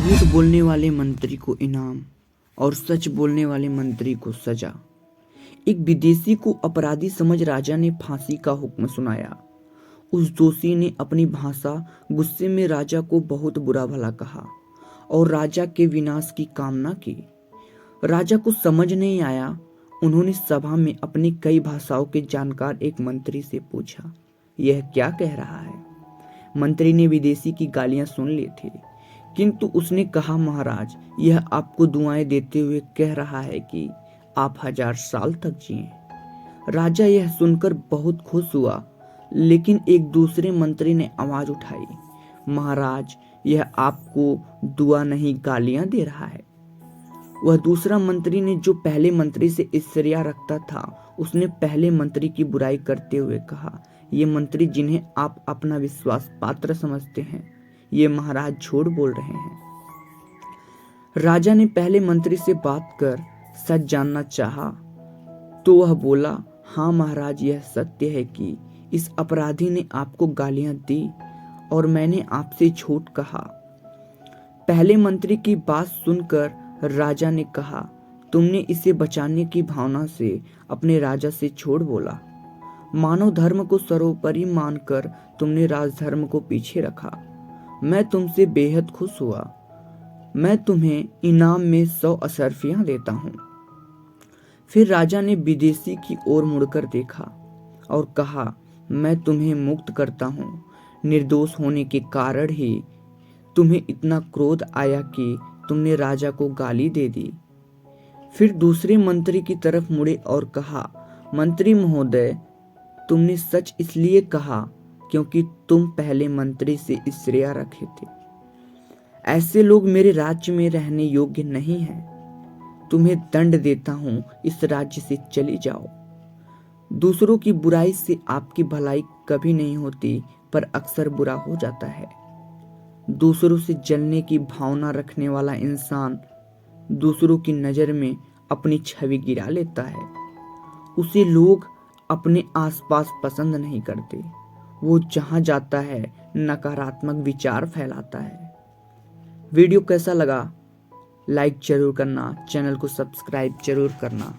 झूठ बोलने वाले मंत्री को इनाम और सच बोलने वाले मंत्री को सजा। एक विदेशी को अपराधी समझ राजा ने फांसी का हुक्म सुनाया। उस दोषी ने अपनी भाषा गुस्से में राजा को बहुत बुरा भला कहा और राजा के विनाश की कामना की। राजा को समझ नहीं आया। उन्होंने सभा में अपनी कई भाषाओं के जानकार एक मंत्री से पूछा, यह क्या कह रहा है? मंत्री ने विदेशी की गालियां सुन ली थी, किंतु उसने कहा, महाराज, यह आपको दुआएं देते हुए कह रहा है कि आप 1000 साल तक जिएं। राजा यह सुनकर बहुत खुश हुआ, लेकिन एक दूसरे मंत्री ने आवाज उठाई, महाराज, यह आपको दुआ नहीं गालियां दे रहा है। वह दूसरा मंत्री ने, जो पहले मंत्री से ईर्ष्या रखता था, उसने पहले मंत्री की बुराई करते हुए कहा, ये मंत्री जिन्हें आप अपना विश्वास पात्र समझते हैं, ये महाराज झूठ बोल रहे हैं। राजा ने पहले मंत्री से बात कर सच जानना चाहा, तो वह बोला, हाँ महाराज, यह सत्य है कि इस अपराधी ने आपको गालियां दी और मैंने आपसे झूठ कहा। पहले मंत्री की बात सुनकर राजा ने कहा, तुमने इसे बचाने की भावना से अपने राजा से झूठ बोला। मानव धर्म को सर्वोपरि मानकर तुमने राजधर्म को पीछे रखा। मैं तुमसे बेहद खुश हुआ। मैं तुम्हें इनाम में 100 अशर्फियां देता हूं। फिर राजा ने विदेशी की ओर मुड़कर देखा और कहा, मैं तुम्हें मुक्त करता हूं। निर्दोष होने के कारण ही तुम्हें इतना क्रोध आया कि तुमने राजा को गाली दे दी। फिर दूसरे मंत्री की तरफ मुड़े और कहा, मंत्री महोदय, तुमने सच इसलिए कहा क्योंकि तुम पहले मंत्री से ईर्ष्या रखे थे। ऐसे लोग मेरे राज्य में रहने योग्य नहीं हैं। तुम्हें दंड देता हूं, इस राज्य से चली जाओ। दूसरों की बुराई से आपकी भलाई कभी नहीं होती, पर अक्सर बुरा हो जाता है। दूसरों से जलने की भावना रखने वाला इंसान दूसरों की नजर में अपनी छवि गिरा लेता है। उसे लोग अपने आसपास पसंद नहीं करते। वो जहां जाता है नकारात्मक विचार फैलाता है। वीडियो कैसा लगा? लाइक जरूर करना, चैनल को सब्सक्राइब जरूर करना।